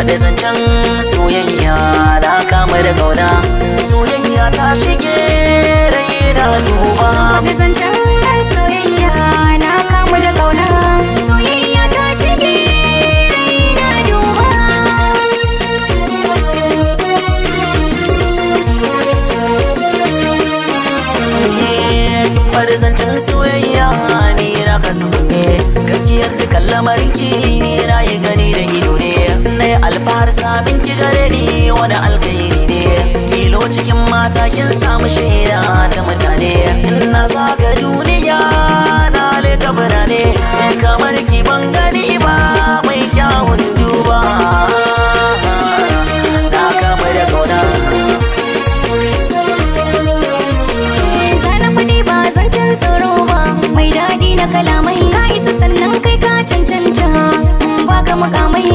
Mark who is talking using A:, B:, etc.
A: da zancen soyayya na kama da kauna, soyayya ta shige rai na duba.
B: Da zancen soyayya na kama da kauna, soyayya ta shige rai na duba.
A: Kin bar zancen soyayya ni na kasu ne, gaskiyar dukan lamarin ki na yi gani da ido ne. Alfahar sabin ki gare ni wani alkairi ne, tilo cikin mata kin samu shaida ta mutane. Ina zaga duniya na leka birane, kamar ki ban gani ba mai kyawun duba. Na kama da kauna.
B: Zana faɗi ba zancen tsoro ba, mai daɗi na kalamai ka isa sannan kai ka cancanta. Baka mukamai